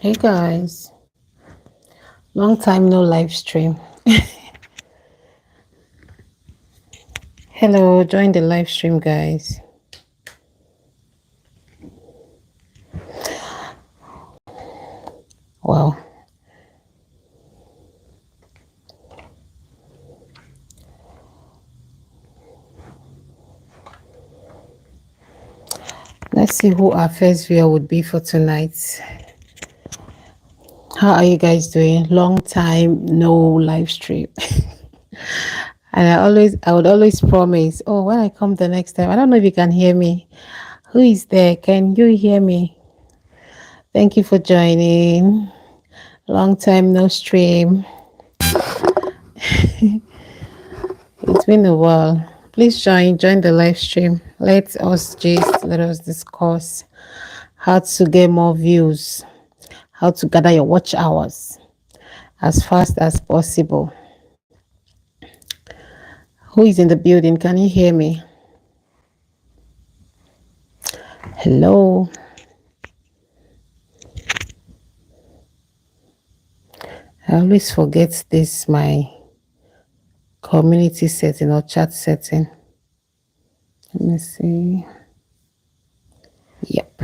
Hey guys, long time no live stream. Hello, join the live stream, guys. Wow, let's see who our first viewer would be for tonight. How are you guys doing? Long time no live stream. And I would always promise, oh, when I come the next time, I don't know if you can hear me. Who is there? Can you hear me? Thank you for joining. Long time no stream. It's been a while. Please join the live stream. Let us discuss how to get more views, how to gather your watch hours as fast as possible. Who is in the building? Can you hear me? Hello. I always forget this, my community setting or chat setting. Let me see. Yep.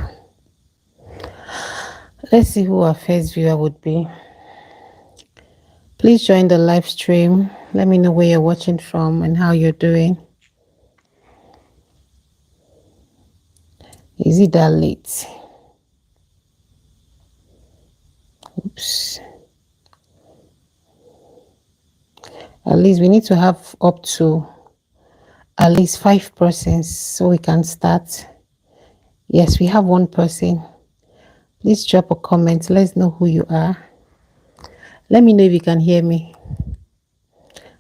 Let's see who our first viewer would be. Please join the live stream. Let me know where you're watching from and how you're doing. Is it that late? Oops. At least we need to have up to at least 5 persons so we can start. Yes, we have one person. Please drop a comment. Let's know who you are. Let me know if you can hear me.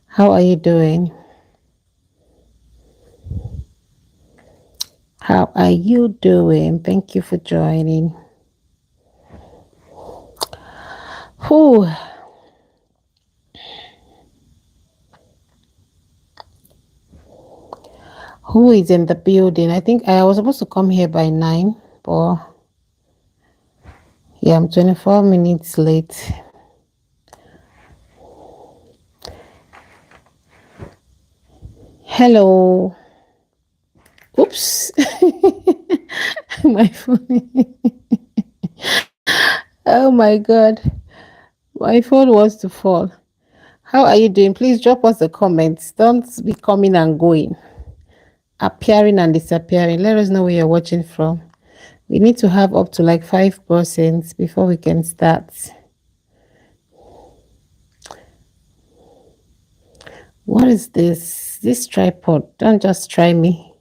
How are you doing? How are you doing? Thank you for joining. Whew. Who is in the building? I think I was supposed to come here by 9, but yeah, I'm 24 minutes late. Hello. Oops. My phone. Oh my God. My phone wants to fall. How are you doing? Please drop us a comment. Don't be coming and going, appearing and disappearing. Let us know where you're watching from. We need to have up to like 5% before we can start. What is this? This tripod. Don't just try me.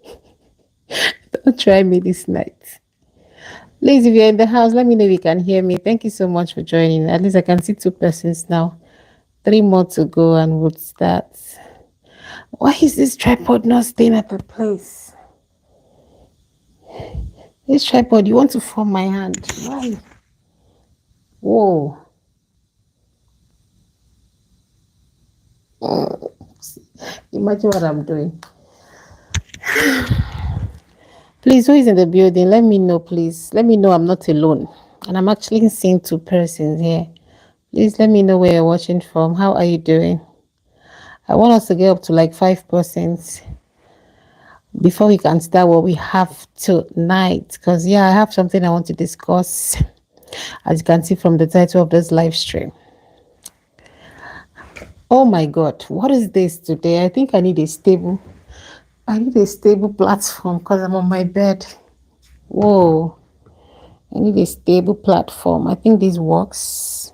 Don't try me this night. Please, if you're in the house, let me know if you can hear me. Thank you so much for joining. At least I can see 2 persons now. 3 more to go and we'll start. Why is this tripod not staying at the place? This tripod, you want to form my hand. Why? Whoa. Imagine what I'm doing. Please, who is in the building? Let me know, please. Let me know I'm not alone. And I'm actually seeing 2 persons here. Please let me know where you're watching from. How are you doing? I want us to get up to like 5% before we can start what we have tonight. Because, yeah, I have something I want to discuss, as you can see from the title of this live stream. Oh my God, what is this today? I think I need a stable platform because I'm on my bed. Whoa, I need a stable platform. I think this works.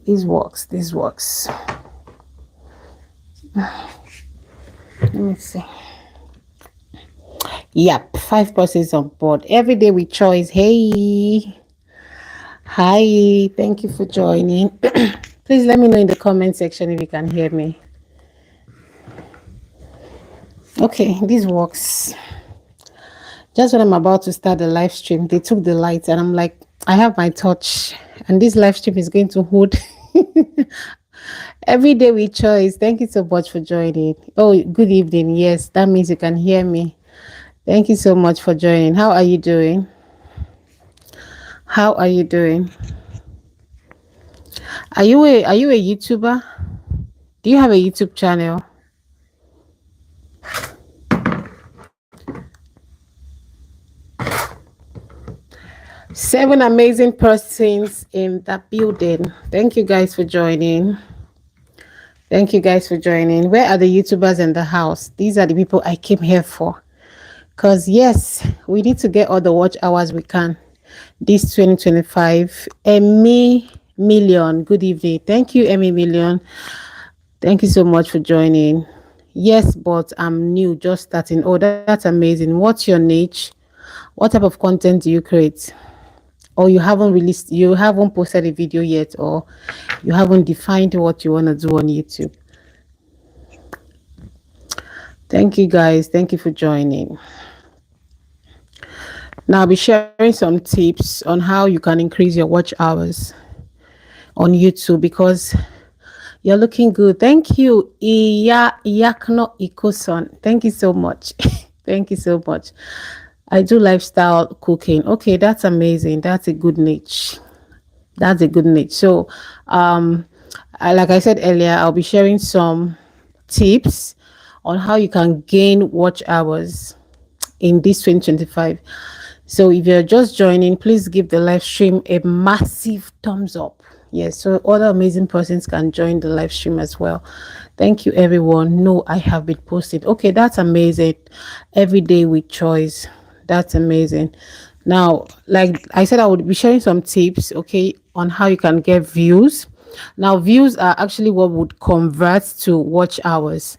This works. Let me see. Yep, 5% on board. Every day with choice. Hey. Hi, thank you for joining. Please let me know in the comment section if you can hear me. Okay, this works. Just when I'm about to start the live stream, they took the lights and I'm like, I have my touch and this live stream is going to hold. Every day with choice. Thank you so much for joining. Oh, good evening. Yes, that means you can hear me. Thank you so much for joining. How are you doing? How are you doing? Are you a YouTuber? Do you have a YouTube channel? 7 amazing persons in the building. Thank you guys for joining. Thank you guys for joining. Where are the YouTubers in the house? These are the people I came here for. Because, yes, we need to get all the watch hours we can. This 2025. Emmy Million. Good evening. Thank you, Emmy Million. Thank you so much for joining. Yes, but I'm new, just starting. Oh, that's amazing. What's your niche? What type of content do you create? Or you haven't posted a video yet, or you haven't defined what you want to do on YouTube. Thank you guys. Thank you for joining. Now I'll be sharing some tips on how you can increase your watch hours on YouTube because you're looking good. Thank you, Iyakno Ikoson. Thank you so much. Thank you so much. I do lifestyle cooking. Okay, that's amazing. That's a good niche. That's a good niche. So, like I said earlier, I'll be sharing some tips on how you can gain watch hours in this 2025. So if you're just joining, please give the live stream a massive thumbs up. Yes, so other amazing persons can join the live stream as well. Thank you, everyone. No, I have been posting. Okay, that's amazing. Every day with choice. That's amazing. Now, like I said, I would be sharing some tips, okay, on how you can get views. Now, views are actually what would convert to watch hours.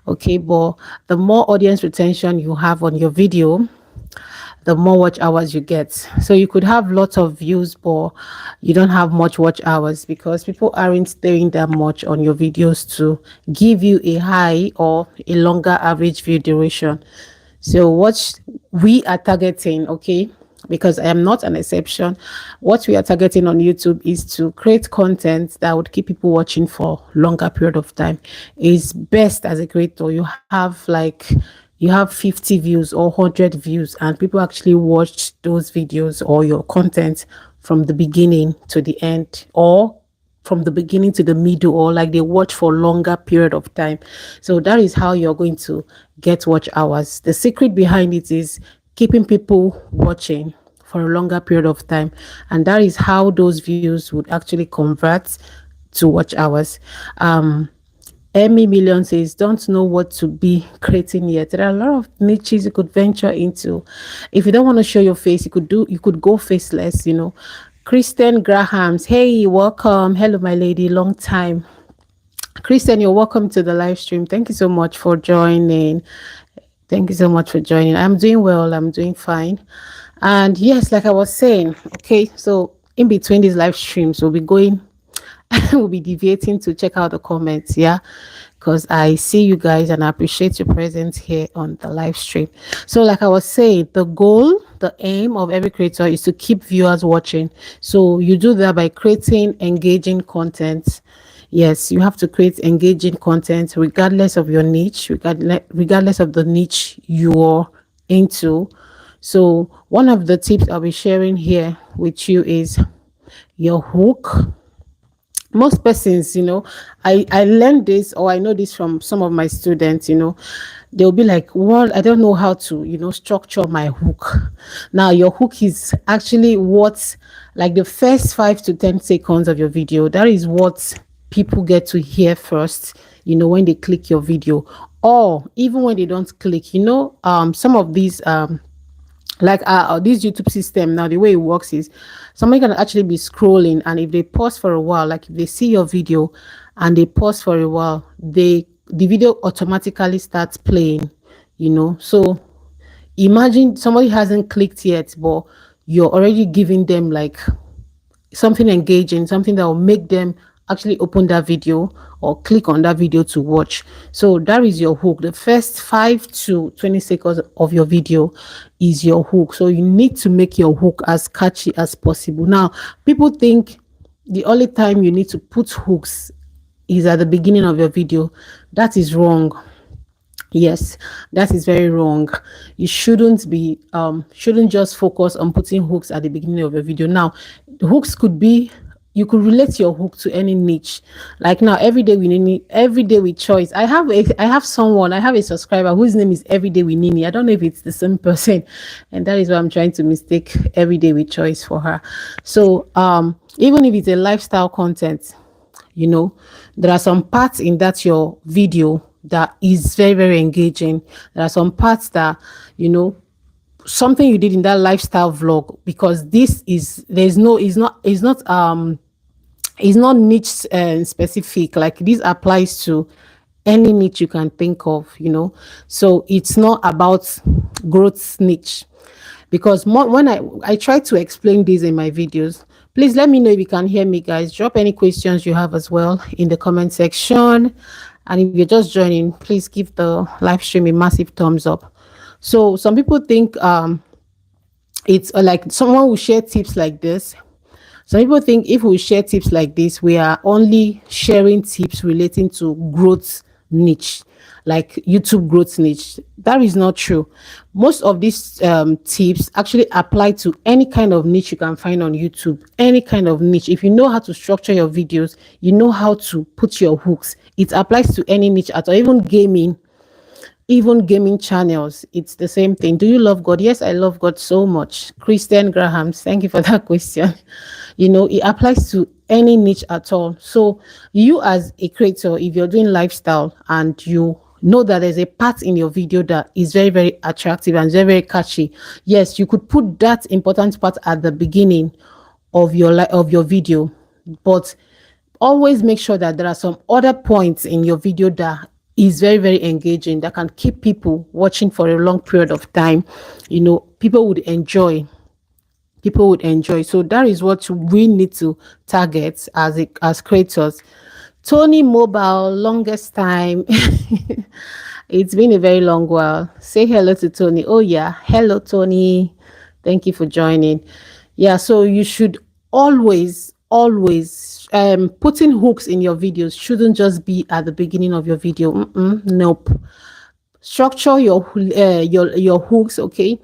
Okay, but the more audience retention you have on your video, the more watch hours you get. So you could have lots of views, but you don't have much watch hours because people aren't staying that much on your videos to give you a high or a longer average view duration. So what we are targeting, okay, because I am not an exception, what we are targeting on YouTube is to create content that would keep people watching for longer period of time. It's best as a creator you have 50 views or 100 views and people actually watch those videos or your content from the beginning to the end, or from the beginning to the middle, or like they watch for longer period of time. So that is how you're going to get watch hours. The secret behind it is keeping people watching for a longer period of time, and that is how those views would actually convert to watch hours. Emmy Million says, don't know what to be creating yet. There are a lot of niches you could venture into. If you don't want to show your face, you could go faceless, Kristen Grahams, hey, welcome. Hello, my lady, long time. Kristen, you're welcome to the live stream. Thank you so much for joining. Thank you so much for joining. I'm doing well. I'm doing fine. And yes, like I was saying, okay, so in between these live streams, we'll be going we'll be deviating to check out the comments, yeah, because I see you guys and I appreciate your presence here on the live stream. So like I was saying, the aim of every creator is to keep viewers watching. So you do that by creating engaging content. Yes, you have to create engaging content regardless of your niche, regardless of the niche you're into. So one of the tips I'll be sharing here with you is your hook. Most persons, I learned this, or I know this from some of my students, they'll be like, well, I don't know how to structure my hook. Now your hook is actually like the first 5 to 10 seconds of your video. That is what people get to hear first, when they click your video, or even when they don't click. Some of these like this YouTube system now, the way it works is somebody can actually be scrolling, and if they pause for a while, like if they see your video and they pause for a while, the video automatically starts playing. So imagine somebody hasn't clicked yet, but you're already giving them like something engaging, something that will make them actually open that video or click on that video to watch. So that is your hook. The first 5 to 20 seconds of your video is your hook. So you need to make your hook as catchy as possible. Now, people think the only time you need to put hooks is at the beginning of your video. That is wrong. Yes, that is very wrong. You shouldn't just focus on putting hooks at the beginning of your video. Now, the hooks could be you could relate your hook to any niche. Like now, every day with choice. I have a subscriber whose name is Everyday with Nini. I don't know if it's the same person, and that is why I'm trying to mistake Everyday with choice for her. So even if it's a lifestyle content, there are some parts in that your video that is very, very engaging. There are some parts that, something you did in that lifestyle vlog, because this is, it's not niche specific. Like, this applies to any niche you can think of, so it's not about growth niche. Because when I try to explain this in my videos, please let me know if you can hear me, guys. Drop any questions you have as well in the comment section. And if you're just joining, please give the live stream a massive thumbs up. So some people think it's like someone will share tips like this. Some people think if we share tips like this, we are only sharing tips relating to growth niche, like YouTube growth niche. That is not true. Most of these tips actually apply to any kind of niche you can find on YouTube. Any kind of niche. If you know how to structure your videos, you know how to put your hooks, it applies to any niche at all. Even gaming channels, it's the same thing. Do you love God? Yes, I love God so much. Christian Grahams, thank you for that question. It applies to any niche at all. So you, as a creator, if you're doing lifestyle and you know that there's a part in your video that is very, very attractive and very, very catchy, yes, you could put that important part at the beginning of your video, but always make sure that there are some other points in your video that is very, very engaging, that can keep people watching for a long period of time. People would enjoy. So that is what we need to target as creators. Tony Mobile, longest time. It's been a very long while. Say hello to Tony. Oh yeah, hello Tony, thank you for joining. Yeah, so you should always putting hooks in your videos shouldn't just be at the beginning of your video. Nope. Structure your hooks, okay,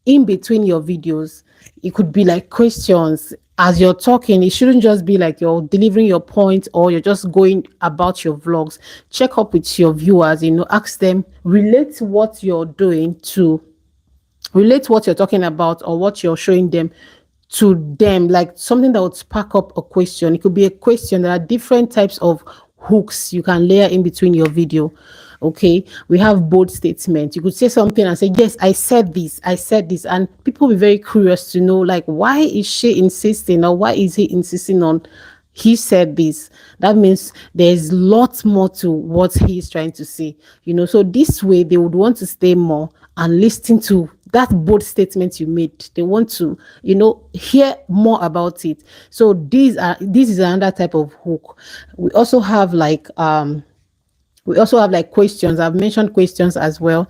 in between your videos. It could be like questions as you're talking. It shouldn't just be like you're delivering your point or you're just going about your vlogs. Check up with your viewers, ask them, relate what you're talking about or what you're showing them to them, like something that would spark up a question. It could be a question. There are different types of hooks you can layer in between your video. Okay, we have bold statements. You could say something and say, yes, I said this, and people will be very curious to know, like, why is she insisting, or why is he insisting on he said this? That means there's lots more to what he's trying to say, so this way they would want to stay more and listen to that bold statement you made. They want to, hear more about it. So this is another type of hook. We also have questions. I've mentioned questions as well.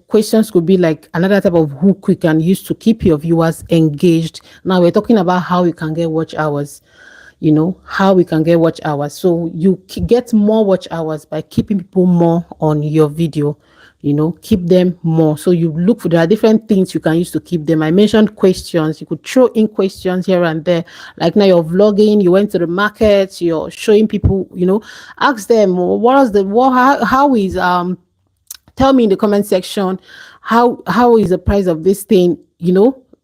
Questions could be like another type of hook we can use to keep your viewers engaged. Now we're talking about how you can get watch hours. So you get more watch hours by keeping people more on your video. Keep them more. So you look for, there are different things you can use to keep them. I mentioned questions. You could throw in questions here and there. Like now you're vlogging, you went to the market, you're showing people, ask them, how is tell me in the comment section, how is the price of this thing,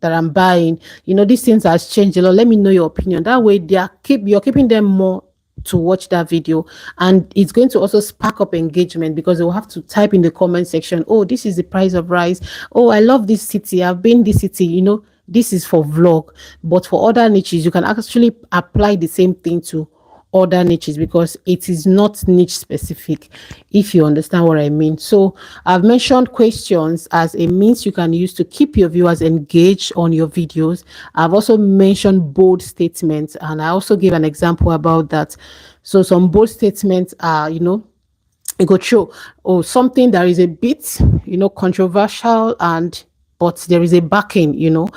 that I'm buying. These things has changed a lot. Let me know your opinion. That way you're keeping them more to watch that video, and it's going to also spark up engagement, because they'll have to type in the comment section, oh, this is the price of rice, oh, I love this city, I've been this city. This is for vlog. But for other niches, you can actually apply the same thing to other niches, because it is not niche specific, if you understand what I mean. So I've mentioned questions as a means you can use to keep your viewers engaged on your videos. I've also mentioned bold statements, and I also gave an example about that. So some bold statements are, it could show, oh, something that is a bit, controversial, but there is a backing,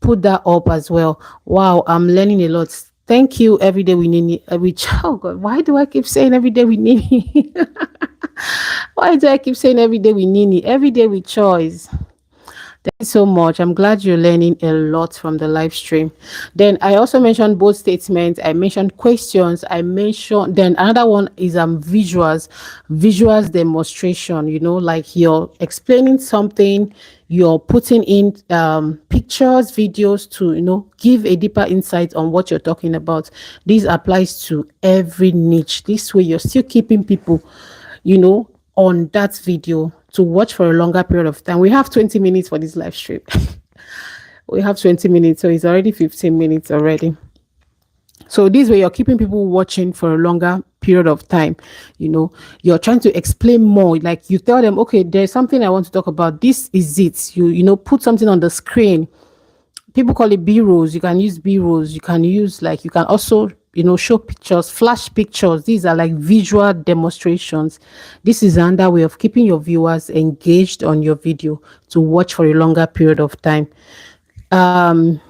put that up as well. Wow, I'm learning a lot. Thank you, Everyday with Nini. Oh God, why do I keep saying Everyday with Nini? Why do I keep saying Everyday with Nini? Everyday with choice. Thank you so much. I'm glad you're learning a lot from the live stream. Then I also mentioned both statements. I mentioned questions. I mentioned then another one is visuals demonstration. Like you're explaining something, you're putting in pictures, videos to give a deeper insight on what you're talking about. This applies to every niche. This way, you're still keeping people on that video to watch for a longer period of time. We have 20 minutes for this live stream. We have 20 minutes, so it's already 15 minutes already. So this way, you're keeping people watching for a longer period of time. You're trying to explain more. Like you tell them, okay, there's something I want to talk about. This is it. You put something on the screen. People call it B-rolls. You can use B-rolls. You can also show pictures, flash pictures. These are like visual demonstrations. This is another way of keeping your viewers engaged on your video to watch for a longer period of time. Bibelo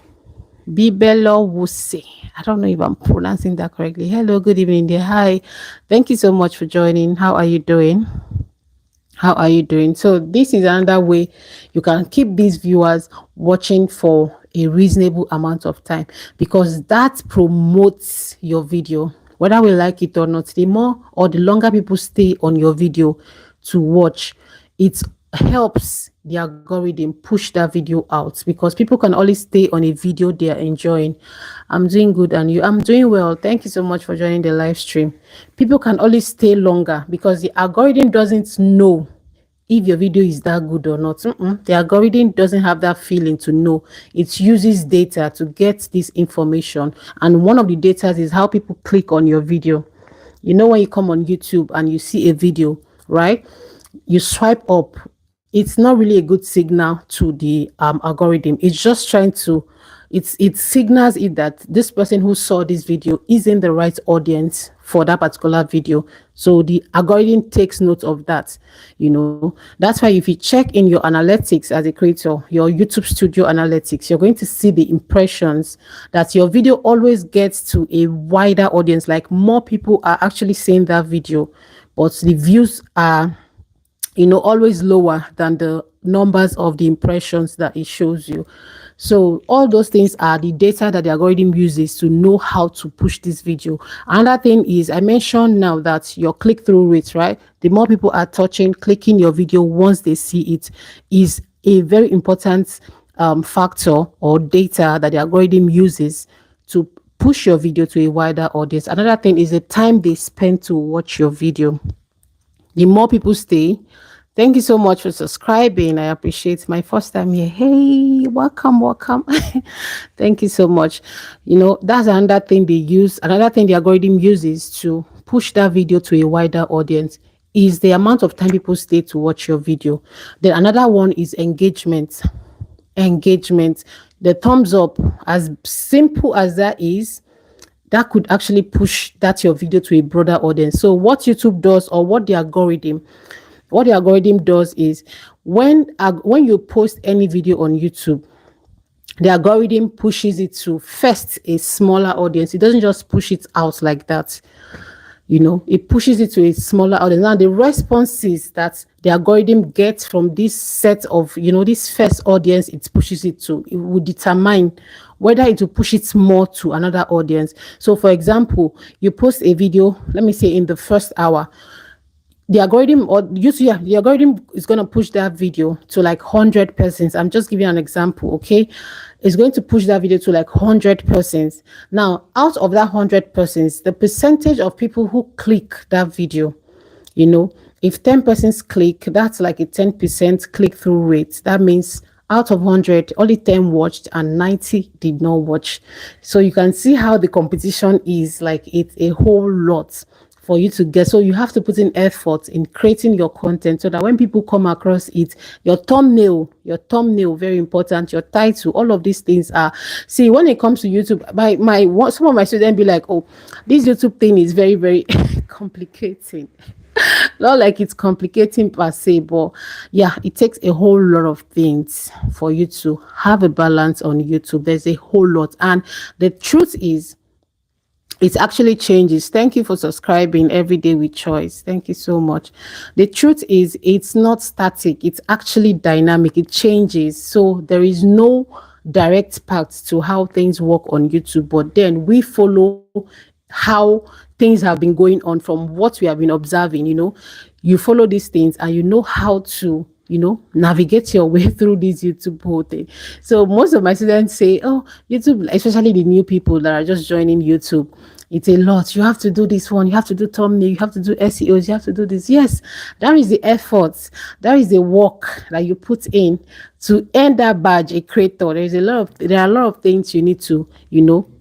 Wuse, I don't know if I'm pronouncing that correctly. Hello, good evening there. Hi, thank you so much for joining. How are you doing? So this is another way you can keep these viewers watching for a reasonable amount of time, because that promotes your video. Whether we like it or not, the more or the longer people stay on your video to watch, it helps the algorithm push that video out, because people can only stay on a video they are enjoying. I'm doing good, and you? I'm doing well. Thank you so much for joining the live stream. People can only stay longer because the algorithm doesn't know if your video is that good or not. The algorithm doesn't have that feeling to know. It uses data to get this information, and one of the data is how people click on your video. When you come on YouTube and you see a video, right, you swipe up, it's not really a good signal to the algorithm. It's just trying to it signals it that this person who saw this video isn't the right audience for that particular video. So the algorithm takes note of that. That's why if you check in your analytics as a creator, your YouTube Studio analytics, you're going to see the impressions that your video always gets to a wider audience. Like more people are actually seeing that video, but the views are always lower than the numbers of the impressions that it shows you. So all those things are the data that the algorithm uses to know how to push this video. Another thing is, I mentioned now that your click-through rate, right? The more people are clicking your video once they see it, is a very important factor or data that the algorithm uses to push your video to a wider audience. Another thing is the time they spend to watch your video. The more people stay. Thank you so much for subscribing. I appreciate my first time here. Hey, welcome. Thank you so much. That's another thing they use. Another thing the algorithm uses to push that video to a wider audience is the amount of time people stay to watch your video. Then another one is engagement. The thumbs up, as simple as that is, that could actually push your video to a broader audience. So what YouTube does, or what the algorithm does is, when you post any video on YouTube, the algorithm pushes it to first a smaller audience. It doesn't just push it out like that. It pushes it to a smaller audience. Now the responses that the algorithm gets from this set of, this first audience it pushes it to, it will determine whether it will push it more to another audience. So for example, you post a video, let me say in the first hour, the algorithm is going to push that video to like 100 persons. I'm just giving an example, okay? It's going to push that video to like 100 persons. Now, out of that 100 persons, the percentage of people who click that video, if 10 persons click, that's like a 10% click-through rate. That means out of 100, only 10 watched and 90 did not watch. So you can see how the competition is. Like, it's a whole lot for you to get. So you have to put in effort in creating your content, so that when people come across it, your thumbnail, very important, your title, all of these things are, see, when it comes to YouTube, some of my students be like, oh, this YouTube thing is very, very complicating. Not like it's complicating per se, but yeah, it takes a whole lot of things for you to have a balance on YouTube. There's a whole lot. And the truth is, it actually changes. Thank you for subscribing every day with choice. Thank you so much. The truth is, it's not static, it's actually dynamic, it changes. So there is no direct path to how things work on YouTube, but then we follow how things have been going on from what we have been observing. You follow these things and you know how to navigate your way through this YouTube whole thing. So most of my students say, oh, YouTube, especially the new people that are just joining YouTube, it's a lot. You have to do this one, you have to do thumbnail, you have to do SEOs, you have to do this. Yes, that is the effort, that is the work that you put in to earn that badge, a creator. There are a lot of things you need to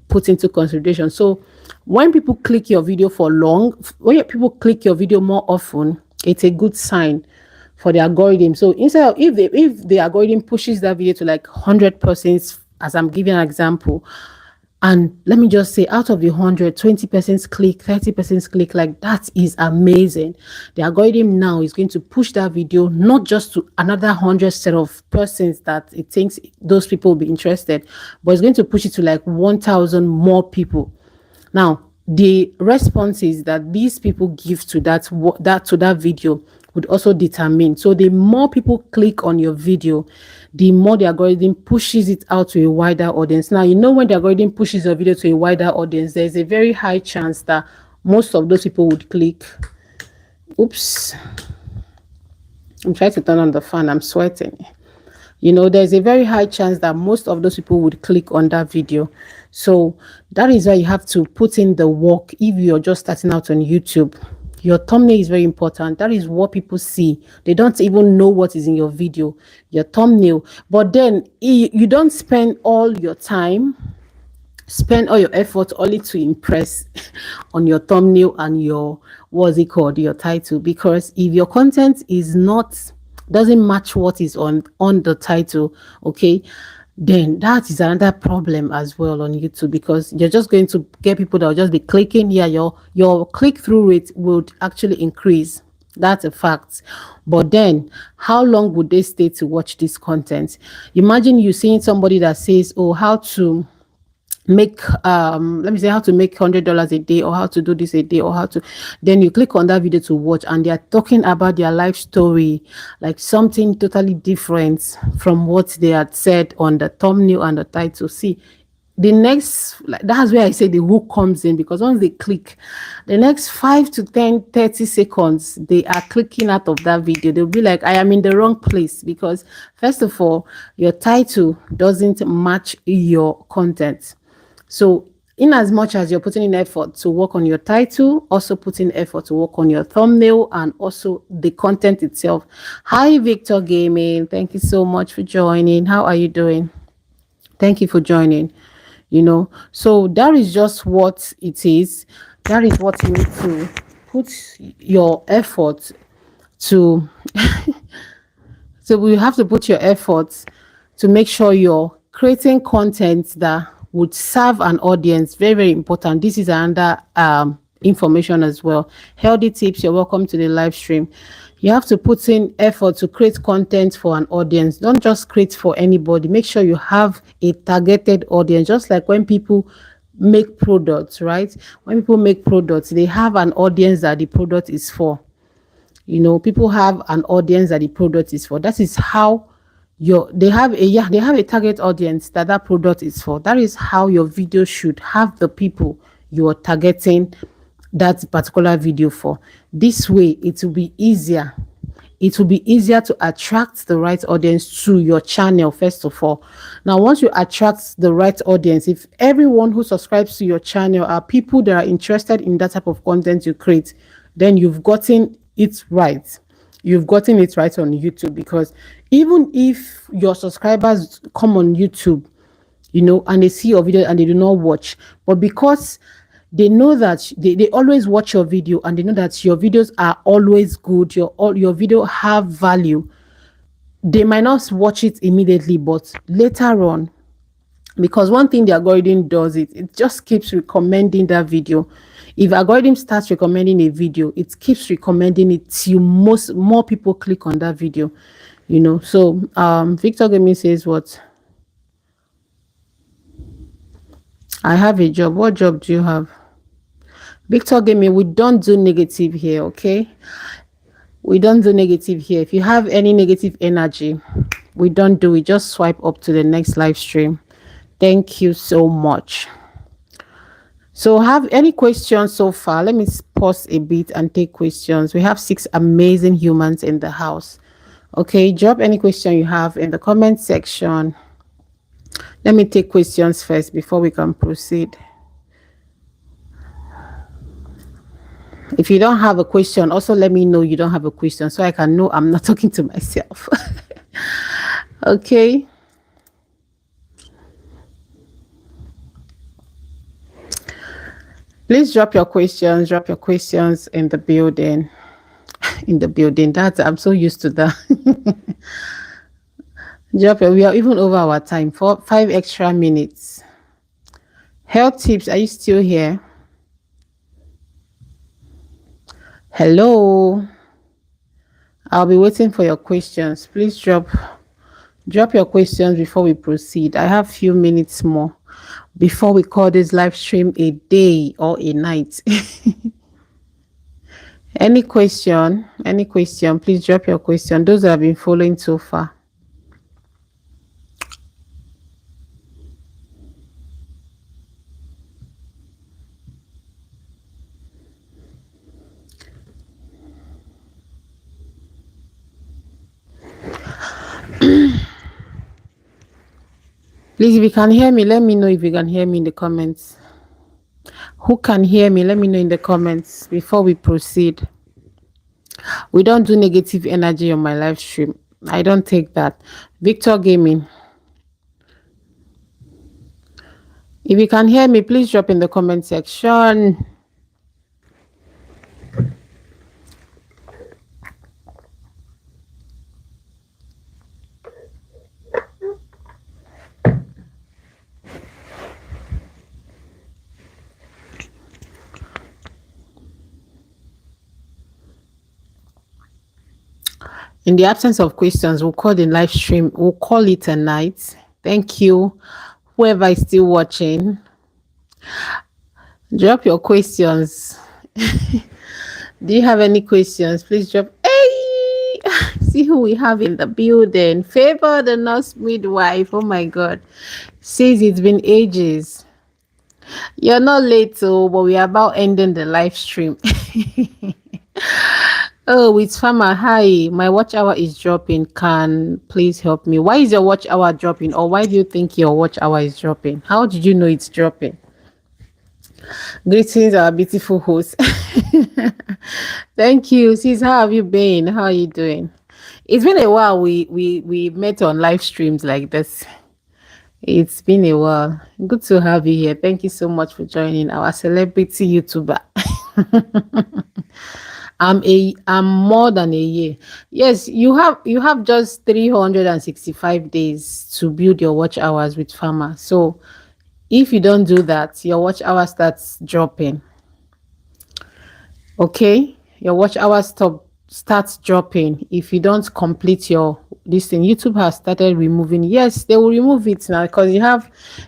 put into consideration. So when people click your video for long, when people click your video more often, it's a good sign for the algorithm. So instead of, if the algorithm pushes that video to like 100%, as I'm giving an example, and let me just say, out of the 100, 20% click, 30% click, like that is amazing. The algorithm now is going to push that video not just to another 100 set of persons that it thinks those people will be interested, but it's going to push it to like 1,000 more people. Now, the responses that these people give to that video would also determine. So the more people click on your video, the more the algorithm pushes it out to a wider audience. Now, when the algorithm pushes your video to a wider audience, there's a very high chance that most of those people would click. Oops. I'm trying to turn on the fan. I'm sweating. There's a very high chance that most of those people would click on that video. So that is why you have to put in the work. If you're just starting out on YouTube, your thumbnail is very important. That is what people see. They don't even know what is in your video, your thumbnail. But then you don't spend all your time, spend all your effort only to impress on your thumbnail and your your title. Because if your content doesn't match what is on the title, okay, then that is another problem as well on YouTube, because you're just going to get people that will just be clicking. Yeah, your click-through rate would actually increase. That's a fact. But then how long would they stay to watch this content? Imagine you seeing somebody that says, oh, how to make let me say how to make $100 a day, or how to do this a day, or how to, then you click on that video to watch, and they are talking about their life story, like something totally different from what they had said on the thumbnail and the title. See, the next, like, that's where I say the hook comes in, because once they click, the next 5 to 10, 30 seconds, they are clicking out of that video. They'll be like, I am in the wrong place, because first of all, your title doesn't match your content. So in as much as you're putting in effort to work on your title, also put in effort to work on your thumbnail and also the content itself. Hi, Victor Gaming. Thank you so much for joining. How are you doing? Thank you for joining. So that is just what it is. That is what you need to put your effort to. So we have to put your efforts to make sure you're creating content that would serve an audience. Very, very important. This is another information as well. Healthy tips. You're welcome to the live stream. You have to put in effort to create content for an audience. Don't just create for anybody. Make sure you have a targeted audience. Just like when people make products, right? When people make products, they have an audience that the product is for. People have an audience that the product is for. That is how they have a target audience that product is for. That is how your video should have the people you are targeting that particular video for. This way it will be easier. It will be easier to attract the right audience to your channel, first of all. Now, once you attract the right audience, if everyone who subscribes to your channel are people that are interested in that type of content you create, then you've gotten it right. You've gotten it right on YouTube. Because even if your subscribers come on YouTube, and they see your video and they do not watch, but because they know that they always watch your video, and they know that your videos are always good, your video have value, they might not watch it immediately, but later on, because one thing the algorithm does, it just keeps recommending that video. If algorithm starts recommending a video, it keeps recommending it till more people click on that video. So Victor Gaming says, what? I have a job. What job do you have? Victor Gaming, we don't do negative here, okay? We don't do negative here. If you have any negative energy, we don't do it. Just swipe up to the next live stream. Thank you so much. So have any questions so far? Let me pause a bit and take questions. We have 6 amazing humans in the house. Okay, drop any question you have in the comment section. Let me take questions first before we can proceed. If you don't have a question, also let me know you don't have a question so I can know I'm not talking to myself. Okay. Please drop your questions. Drop your questions in the building. In the building. I'm so used to that. Drop it. We are even over our time for 5 extra minutes. Health tips. Are you still here? Hello. I'll be waiting for your questions. Please drop your questions before we proceed. I have a few minutes more before we call this live stream a day or a night. Any question? Please drop your question. Those that have been following so far. Please, if you can hear me, let me know if you can hear me in the comments. Who can hear me? Let me know in the comments before we proceed. We don't do negative energy on my live stream. I don't take that. Victor Gaming. If you can hear me, please drop in the comment section. In the absence of questions, we'll call the live stream. We'll call it a night. Thank you. Whoever is still watching, drop your questions. Do you have any questions? Please drop. Hey, see who we have in the building. Favor the nurse midwife. Oh my God. Says it's been ages. You're not late, but we are about ending the live stream. Oh, it's Farmer. Hi, my watch hour is dropping. Can please help me? Why is your watch hour dropping? Or why do you think your watch hour is dropping? How did you know it's dropping? Greetings, our beautiful host. Thank you. Sis, how have you been? How are you doing? It's been a while. We met on live streams like this. It's been a while. Good to have you here. Thank you so much for joining our celebrity YouTuber. I'm more than a year. Yes, you have just 365 days to build your watch hours with Farmer. So if you don't do that, your watch hour starts dropping. Okay, your watch hour starts dropping if you don't complete this thing. YouTube has started removing. Yes, they will remove it now because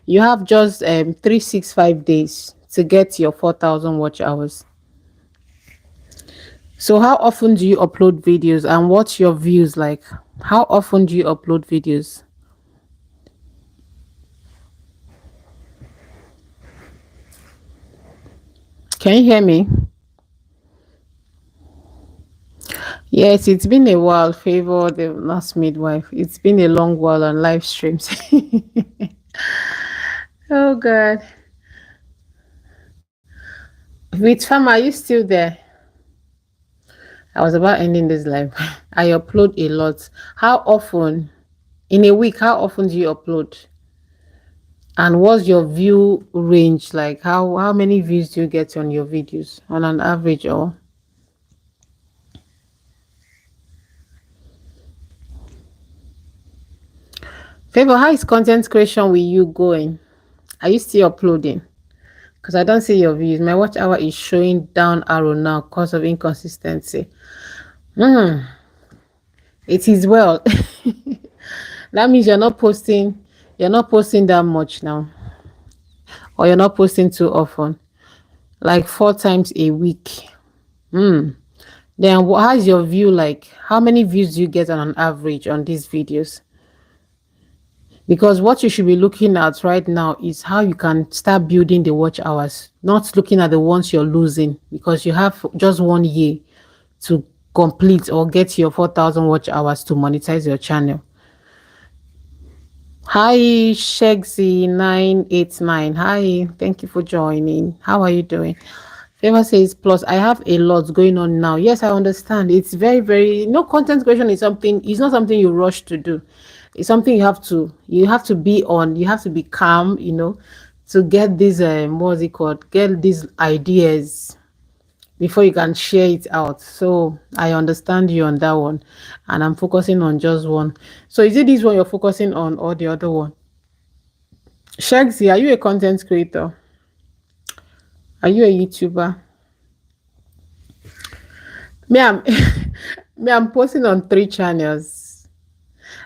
you have just 365 days to get your 4,000 watch hours. So how often do you upload videos and what's your views like? How often do you upload videos? Can you hear me? Yes, it's been a while. Favor the last midwife. It's been a long while on live streams. Oh God. With Farmer, are you still there? I was about ending this live. I upload a lot. How often? In a week, how often do you upload? And what's your view range like? How many views do you get on your videos on an average? Or Favor, how is content creation with you going? Are you still uploading? Because I don't see your views. My watch hour is showing down arrow now because of inconsistency. It is well. That means you're not posting that much now, or you're not posting too often. like 4 times a week. Then how's your view like? How many views do you get on an average on these videos? Because what you should be looking at right now is how you can start building the watch hours, not looking at the ones you're losing, because you have just 1 year to complete or get your 4,000 watch hours to monetize your channel. Hi, Shegsy989. Hi, thank you for joining. How are you doing? Favor says, plus, I have a lot going on now. Yes, I understand. It's very, very, no, content creation is something, it's not something you rush to do. It's something you have to be on, you have to be calm, to get these, what's it called? Get these ideas before you can share it out. So I understand you on that one, and I'm focusing on just one. So is it this one you're focusing on or the other one? Shagsy, are you a content creator? Are you a YouTuber? I'm posting on 3 channels.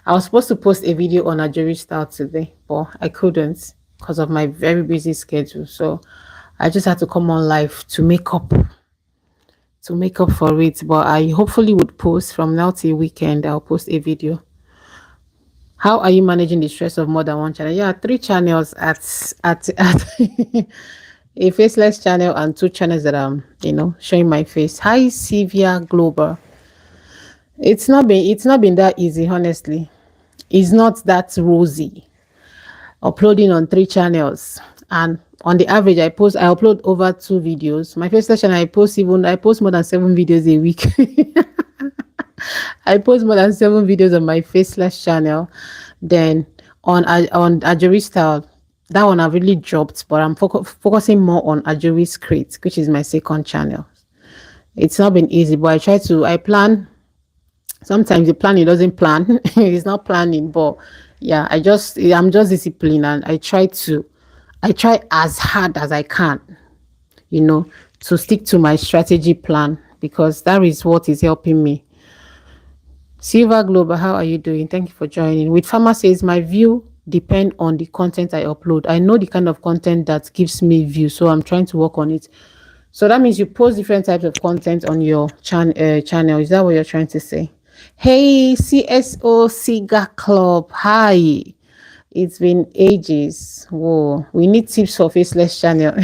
I was supposed to post a video on Ajuri style today, but I couldn't because of my very busy schedule. So I just had to come on live to make up for it. But I hopefully would post from now till weekend. I'll post a video. How are you managing the stress of more than one channel? Yeah, 3 channels at a faceless channel and 2 channels that I'm, showing my face. Hi, Sylvia Global. It's not been that easy, honestly. It's not that rosy. Uploading on 3 channels, and on the average, I upload over 2 videos. My faceless channel, I post more than 7 videos a week. I post more than 7 videos on my faceless channel. Then on Ajuri style, that one I've really dropped, but I'm focusing more on Ajuri's Crate, which is my second channel. It's not been easy, but I plan. Sometimes the planning doesn't plan. It's not planning, but yeah, I'm just disciplined, and I try as hard as I can, to stick to my strategy plan, because that is what is helping me. Silver Global, how are you doing? Thank you for joining. With Farmer says, my view depend on the content I upload. I know the kind of content that gives me views, so I'm trying to work on it. So that means you post different types of content on your channel. Is that what you're trying to say? Hey, CSO Cigar Club. Hi. It's been ages. Whoa, we need tips for faceless channel.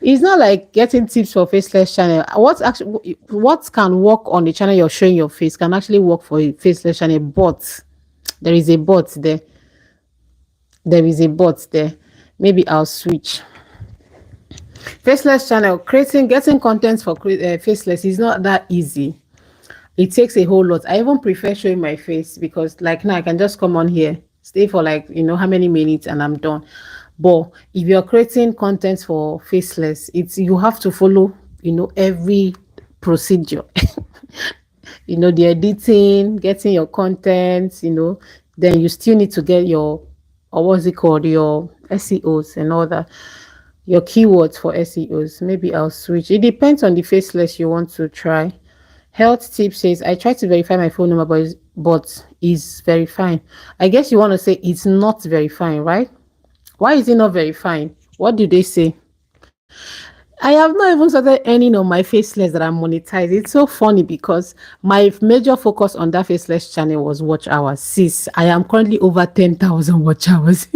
It's not like getting tips for faceless channel. What can work on the channel you're showing your face can actually work for a faceless channel, but there is a but there. There is a but there. Maybe I'll switch. Faceless channel, getting content for faceless is not that easy. It takes a whole lot. I even prefer showing my face, because like now I can just come on here, stay for like how many minutes, and I'm done. But if you're creating content for faceless, you have to follow every procedure. The editing, getting your content, then you still need to get your, or what's it called, your SEOs and all that, your keywords for SEOs. Maybe I'll switch. It depends on the faceless you want to try. Health tip says, I try to verify my phone number, but is verifying. I guess you want to say it's not verifying, right? Why is it not verifying? What do they say? I have not even started earning on my faceless that I'm monetized. It's so funny, because my major focus on that faceless channel was watch hours. Sis, I am currently over 10,000 watch hours.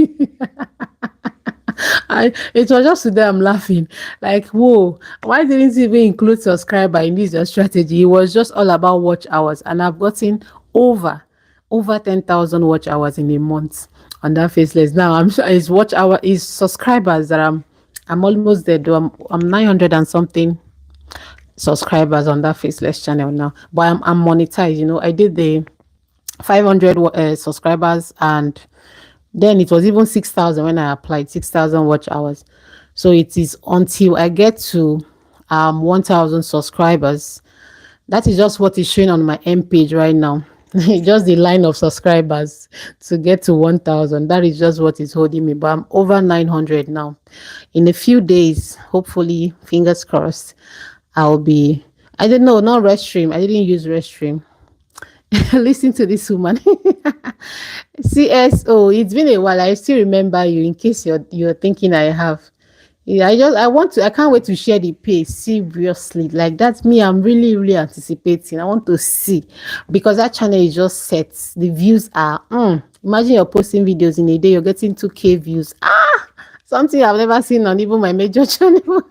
It was just today I'm laughing, like, whoa, why didn't you even include subscriber in this your strategy? It was just all about watch hours, and I've gotten over 10,000 watch hours in a month on that faceless. Now I'm sure it's watch hour is subscribers that I'm almost there, though. I'm 900 and something subscribers on that faceless channel now, but I'm monetized. I did the 500 subscribers, and then it was even 6,000 when I applied, 6,000 watch hours. So it is until I get to 1,000 subscribers. That is just what is showing on my M page right now. Just the line of subscribers to get to 1,000. That is just what is holding me. But I'm over 900 now. In a few days, hopefully, fingers crossed, I'll be, I don't know, not Restream. I didn't use Restream. Listen to this woman. CSO, it's been a while. I still remember you, in case you're thinking I have. Yeah, I can't wait to share the page. Seriously. Like that's me. I'm really anticipating. I want to see because that channel is just set. The views are imagine you're posting videos in a day, you're getting 2K views. Something I've never seen on even my major channel.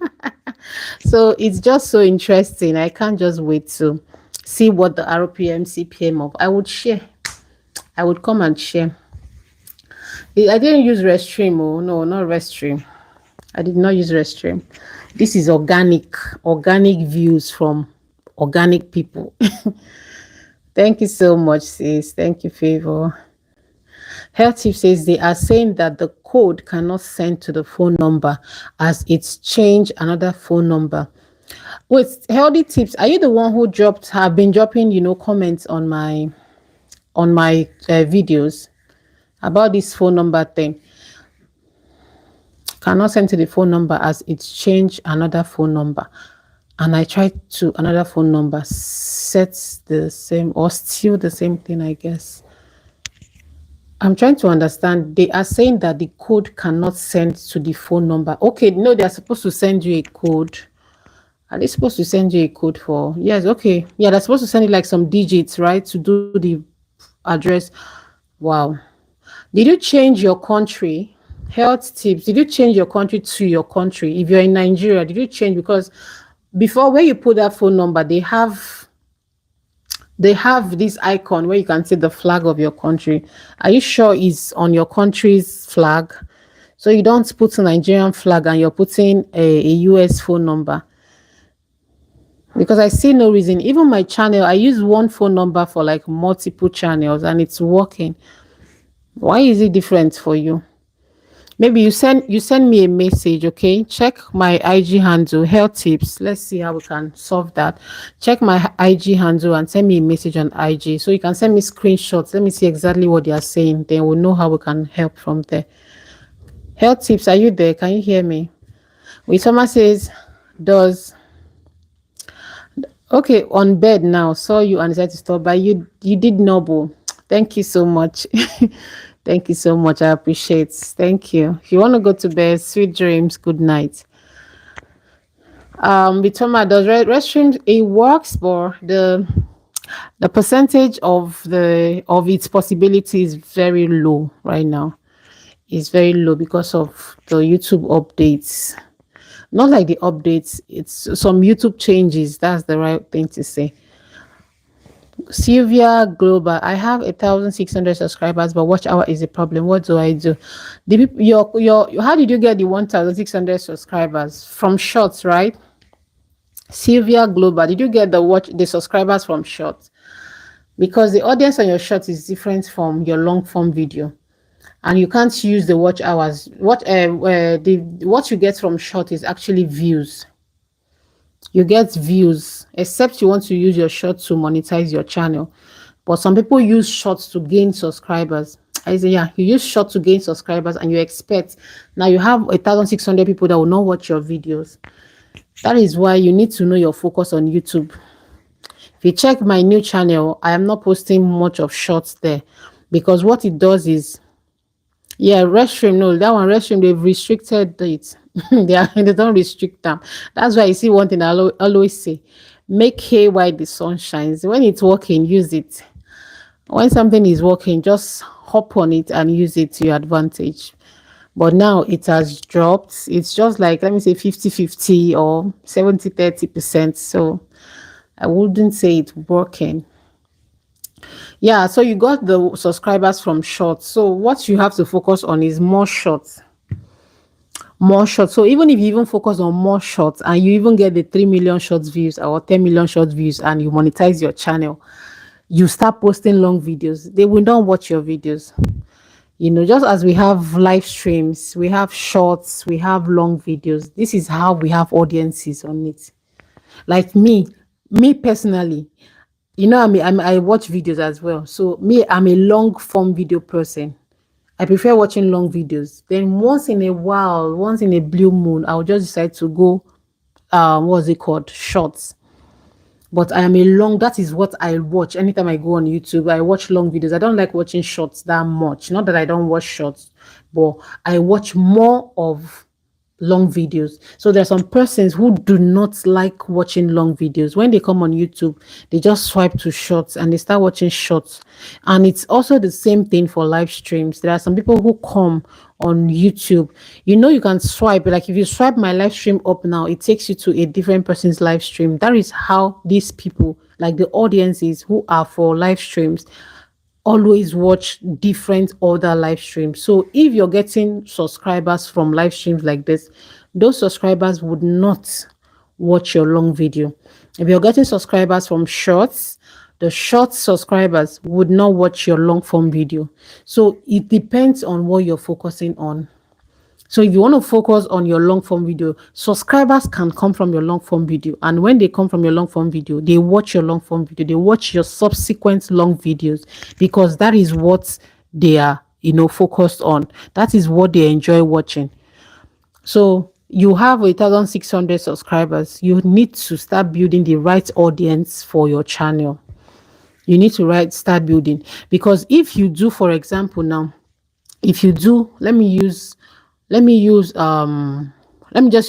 So it's just so interesting. I can't just wait to see what the RPM CPM of. I would share. I would come and share. I didn't use Restream. Oh no, not Restream. I did not use Restream. This is organic views from organic people. Thank you so much, sis. Thank you, Favor. Health Tip says they are saying that the code cannot send to the phone number as it's changed another phone number. Wait, Healthy Tips, are you the one who have been dropping, comments on my videos about this phone number thing? Cannot send to the phone number as it's changed another phone number. And I tried to another phone number, sets the same or still the same thing, I guess. I'm trying to understand. They are saying that the code cannot send to the phone number. Okay, no, they are supposed to send you a code. Are they supposed to send you a code for? Yes, okay. Yeah, they're supposed to send you like some digits, right? To do the address. Wow. Did you change your country? Health Tips. Did you change your country to your country? If you're in Nigeria, did you change? Because before, where you put that phone number, they have this icon where you can see the flag of your country. Are you sure it's on your country's flag? So you don't put a Nigerian flag and you're putting a US phone number. Because I see no reason. Even my channel, I use one phone number for like multiple channels and it's working. Why is it different for you? Maybe you send me a message, okay? Check my IG handle, Health Tips. Let's see how we can solve that. Check my IG handle and send me a message on IG. So you can send me screenshots. Let me see exactly what they are saying. Then we'll know how we can help from there. Health Tips, are you there? Can you hear me? Wisoma says, okay, on bed now. Saw you and decided to stop by. You did noble. Thank you so much. Thank you so much. I appreciate it. Thank you. If you want to go to bed, sweet dreams. Good night. Bitoma, does Restream, it works, but the percentage of its possibility is very low right now. It's very low because of the YouTube updates. Not like the updates, it's some YouTube changes. That's the right thing to say. Sylvia Global, I have 1,600 subscribers, but watch hour is a problem. What do I do? How did you get the 1,600 subscribers? From shorts, right? Sylvia Global, did you get the subscribers from shorts? Because the audience on your shorts is different from your long form video, and you can't use the watch hours. What you get from short is actually views. You get views, except you want to use your short to monetize your channel. But some people use shorts to gain subscribers. I say, yeah, you use short to gain subscribers and you expect. Now you have 1,600 people that will not watch your videos. That is why you need to know your focus on YouTube. If you check my new channel, I am not posting much of shorts there. Because what it does is, yeah, Restream, no, that one, Restream, they've restricted it. They don't restrict them. That's why you see one thing I always say, make hay while the sun shines. When it's working, use it. When something is working, just hop on it and use it to your advantage. But now it has dropped. It's just like, let me say 50-50 or 70-30%. So I wouldn't say it's working. Yeah, so you got the subscribers from shorts. So what you have to focus on is more shorts. More shorts. So even if you even focus on more shorts and you even get the 3 million shorts views or 10 million shorts views and you monetize your channel, you start posting long videos. They will not watch your videos. Just as we have live streams, we have shorts, we have long videos. This is how we have audiences on it. Like me personally, I watch videos as well. So me, I'm a long form video person. I prefer watching long videos. Then once in a while, once in a blue moon, I'll just decide to go, what's it called? Shorts. But I am that is what I watch. Anytime I go on YouTube, I watch long videos. I don't like watching shorts that much. Not that I don't watch shorts, but I watch more of long videos. So there are some persons who do not like watching long videos. When they come on YouTube, they just swipe to shorts and they start watching shorts. And it's also the same thing for live streams. There are some people who come on YouTube. You can swipe, like if you swipe my live stream up now, it takes you to a different person's live stream. That is how these people, like the audiences who are for live streams, always watch different other live streams. So if you're getting subscribers from live streams like this, those subscribers would not watch your long video. If you're getting subscribers from shorts, the short subscribers would not watch your long form video. So it depends on what you're focusing on. So if you want to focus on your long form video, subscribers can come from your long form video. And when they come from your long form video, they watch your long form video. They watch your subsequent long videos because that is what they are, focused on. That is what they enjoy watching. So you have 1,600 subscribers. You need to start building the right audience for your channel. You need to start building, because if you do, for example, now, if you do, let me just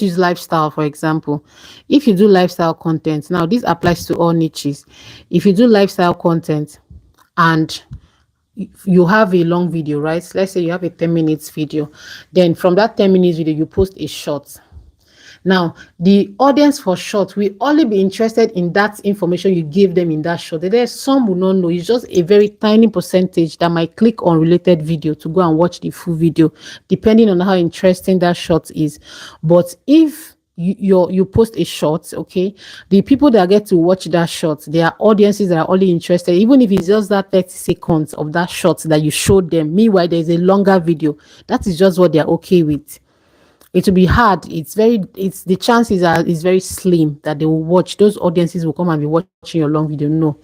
use lifestyle, for example. If you do lifestyle content, now this applies to all niches. If you do lifestyle content and you have a long video, right? Let's say you have a 10 minutes video. Then from that 10 minutes video, you post a short. Now, the audience for short will only be interested in that information you give them in that short. There's some will not know. It's just a very tiny percentage that might click on related video to go and watch the full video, depending on how interesting that short is. But if you post a short, okay, the people that get to watch that short, there are audiences that are only interested, even if it's just that 30 seconds of that short that you showed them. Meanwhile, there's a longer video. That is just what they're okay with. It will be hard. The chances is very slim that they will watch. Those audiences will come and be watching your long video. No,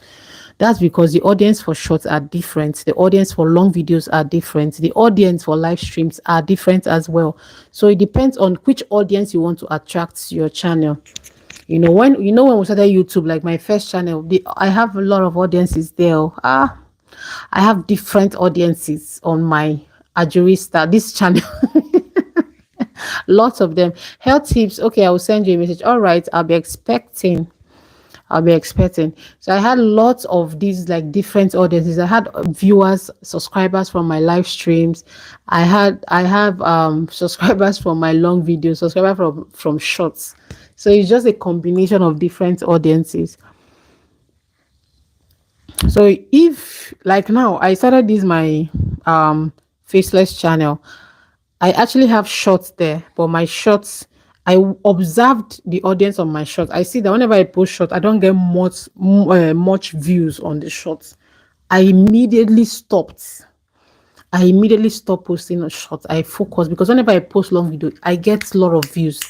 that's because the audience for shorts are different. The audience for long videos are different. The audience for live streams are different as well. So it depends on which audience you want to attract to your channel. When we started YouTube, like my first channel, I have a lot of audiences there. I have different audiences on my Ajurista, this channel. Lots of them. Health tips. Okay, I will send you a message. All right, I'll be expecting. So I had lots of these like different audiences. I had viewers, subscribers from my live streams. I have subscribers from my long videos, subscribers from shorts. So it's just a combination of different audiences. So if, like, now I started this my faceless channel, I actually have shorts there, but my shorts, I observed the audience on my shorts. I see that whenever I post shorts, I don't get much views on the shorts. I immediately stopped posting on shorts. I focus, because whenever I post long video, I get a lot of views.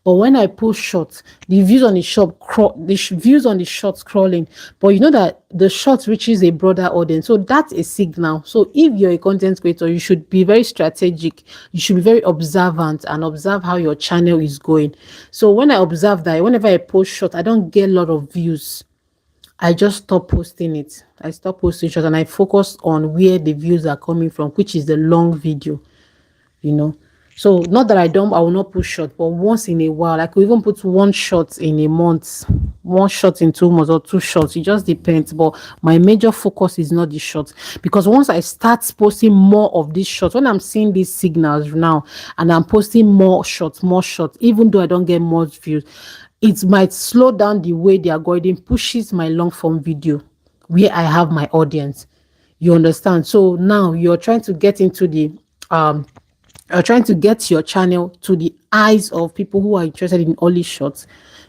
But when I post shorts, the views on the shorts crawling. But you know that the shorts reaches a broader audience, so that's a signal. So if you're a content creator, you should be very strategic. You should be very observant and observe how your channel is going. So when I observe that, whenever I post short, I don't get a lot of views, I just stop posting it. I stop posting short and I focus on where the views are coming from, which is the long video, So not that I will not put short, but once in a while, I could even put one shot in a month, one shot in 2 months, or 2 shots. It just depends. But my major focus is not the short, because once I start posting more of these shots, when I'm seeing these signals now and I'm posting more shots, even though I don't get much views, it might slow down the way the algorithm pushes my long form video where I have my audience. You understand? So now you're trying to get into the you're trying to get your channel to the eyes of people who are interested in only shorts,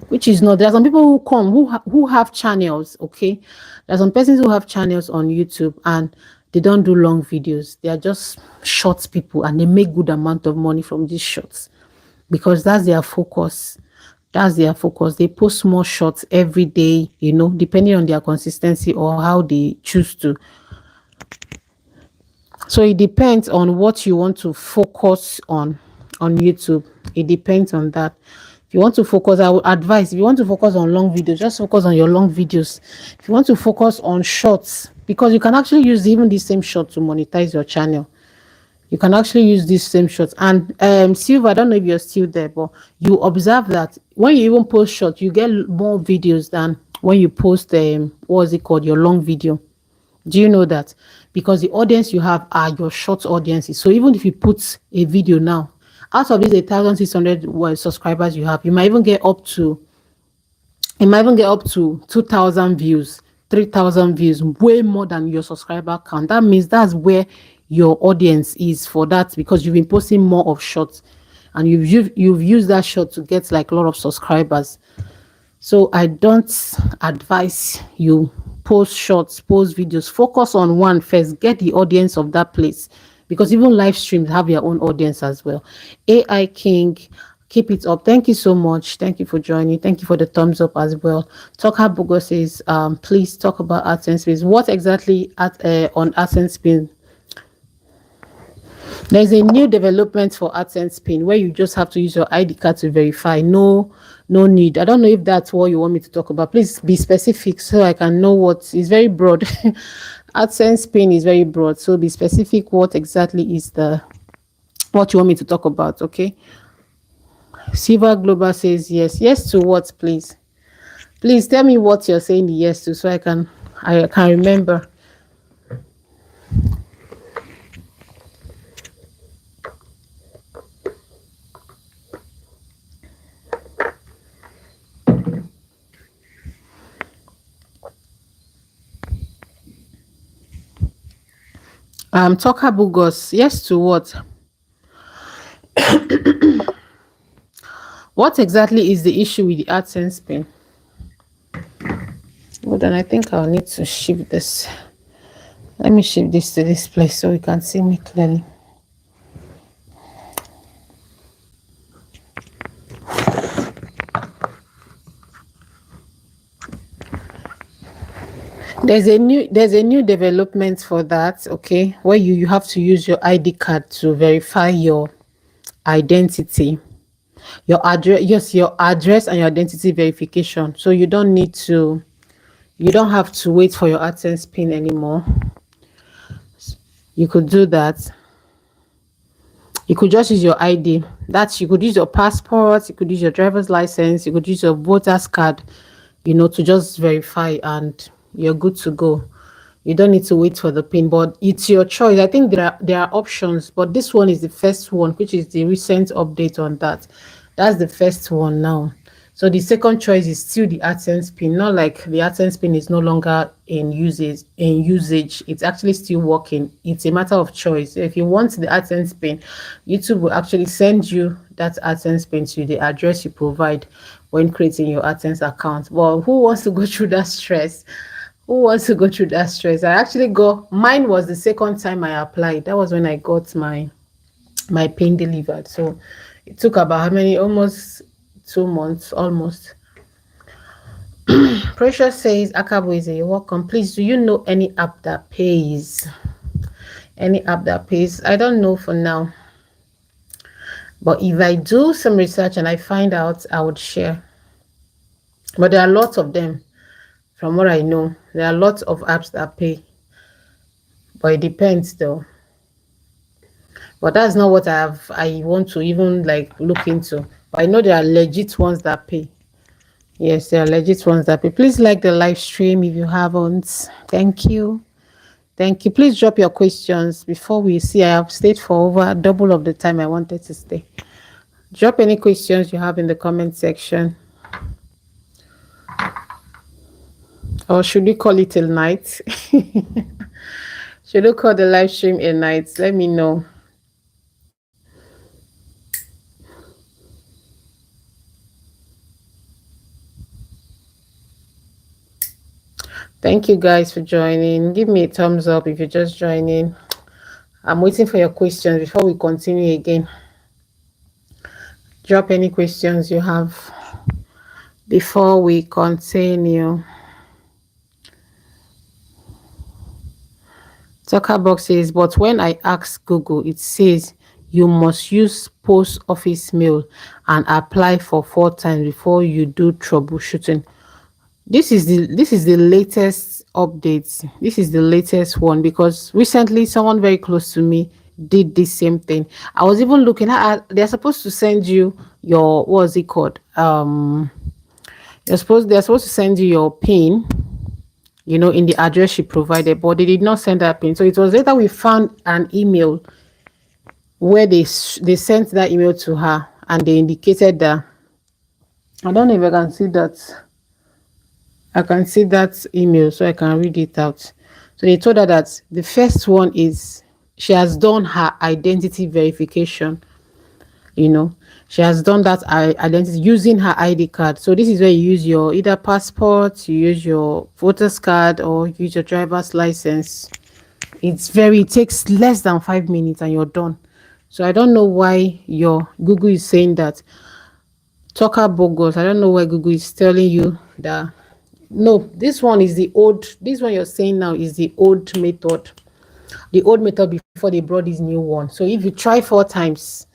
which is not. There are some people who come who have channels. Okay, there are some persons who have channels on YouTube and they don't do long videos. They are just short people and they make good amount of money from these shorts because that's their focus. They post more shots every day, depending on their consistency or how they choose to. So it depends on what you want to focus on YouTube. It depends on that. If you want to focus, I would advise, if you want to focus on long videos, just focus on your long videos. If you want to focus on shorts, because you can actually use even the same short to monetize your channel. You can actually use these same shots. And Silver, I don't know if you're still there, but you observe that when you even post short, you get more videos than when you post what's it called, your long video. Do you know that? Because the audience you have are your short audiences. So even if you put a video now, out of these 1,600 subscribers you have, you might even get up to 2,000 views, 3,000 views, way more than your subscriber count. That means that's where your audience is for that, because you've been posting more of shorts and you've used that short to get like a lot of subscribers. So I don't advise you post shorts, post videos. Focus on one first. Get the audience of that place, because even live streams have their own audience as well. AI King, keep it up. Thank you so much. Thank you for joining. Thank you for the thumbs up as well. Talker Bogo says, please talk about AdSense Spin. What exactly on AdSense Spin? There's a new development for AdSense Spin where you just have to use your ID card to verify. No need. I don't know if that's what you want me to talk about. Please be specific so I can know what is very broad. AdSense Spin is very broad, so be specific. What exactly is what you want me to talk about? Okay. Silver Global says yes. Yes to what, please? Please tell me what you're saying yes to, so I can remember. Talker Bugos, yes to what? What exactly is the issue with the AdSense Spin? Well, then I think I'll need to shift this. Let me shift this to this place so you can see me clearly. There's a new development for that, okay, where you have to use your ID card to verify your identity, your address. Yes, your address and your identity verification. So you don't have to wait for your AdSense pin anymore. You could do that. You could just use your ID. You could use your passport, you could use your driver's license, you could use your voter's card, to just verify, and you're good to go. You don't need to wait for the pin, but it's your choice. I think there are options, but this one is the first one, which is the recent update on that. That's the first one now. So the second choice is still the AdSense pin. Not like the AdSense pin is no longer in usage. It's actually still working. It's a matter of choice. If you want the AdSense pin, YouTube will actually send you that AdSense pin to the address you provide when creating your AdSense account. Well, who wants to go through that stress? I actually mine was the second time I applied. That was when I got my pin delivered. So it took about how many? Almost 2 months, almost. Precious says, Akabuize, you're welcome. Please, do you know any app that pays? Any app that pays? I don't know for now. But if I do some research and I find out, I would share. But there are lots of them. From what I know, there are lots of apps that pay. But it depends though. But that's not what I want to even like look into. But I know there are legit ones that pay. Yes, there are legit ones that pay. Please like the live stream if you haven't. Thank you. Please drop your questions before we see. I have stayed for over double of the time I wanted to stay. Drop any questions you have in the comment section. Or should we call it a night? Should we call the live stream a night? Let me know. Thank you guys for joining. Give me a thumbs up if you're just joining. I'm waiting for your questions before we continue again. Drop any questions you have before we continue. Talker box says, but when I ask Google, it says you must use post office mail and apply for 4 times before you do troubleshooting. This is the latest update. This is the latest one, because recently someone very close to me did the same thing. I was even looking at, they're supposed to send you your, what's it called? They're supposed to send you your PIN, in the address she provided, but they did not send that PIN. So it was later we found an email where they sent that email to her, and they indicated that, I don't know if I can see that. I can see that email, so I can read it out. So they told her that the first one is she has done her identity verification. You know, she has done that identity using her ID card. So this is where you use your either passport, you use your voter's card, or you use your driver's license. It takes less than 5 minutes and you're done. So I don't know why your Google is saying that Talker bogus. I don't know why Google is telling you that. No, this one you're saying now is the old method. The old method before they brought this new one. So if you try 4 times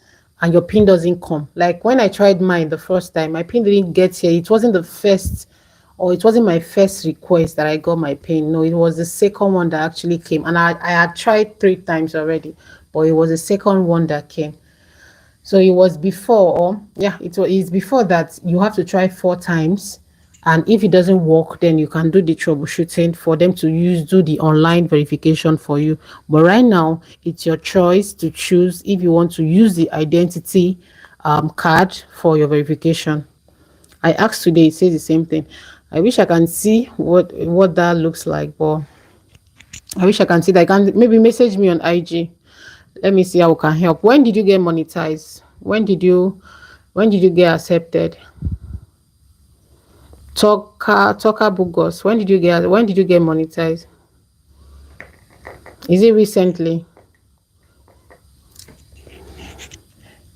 and your pin doesn't come, like when I tried mine the first time, my pin didn't get here. It wasn't the first, or it wasn't my first request that I got my pin. No, it was the second one that actually came. And I had tried 3 times already, but it was the second one that came. So it was before, or yeah, it's before that you have to try 4 times. And if it doesn't work, then you can do the troubleshooting for them to do the online verification for you. But right now, it's your choice to choose if you want to use the identity card for your verification. I asked today, it says the same thing. I wish I can see what that looks like, but I wish I can see that. I can maybe message me on IG. Let me see how we can help. When did you get monetized? When did you get accepted? Talker Bugos. When did you get monetized? Is it recently?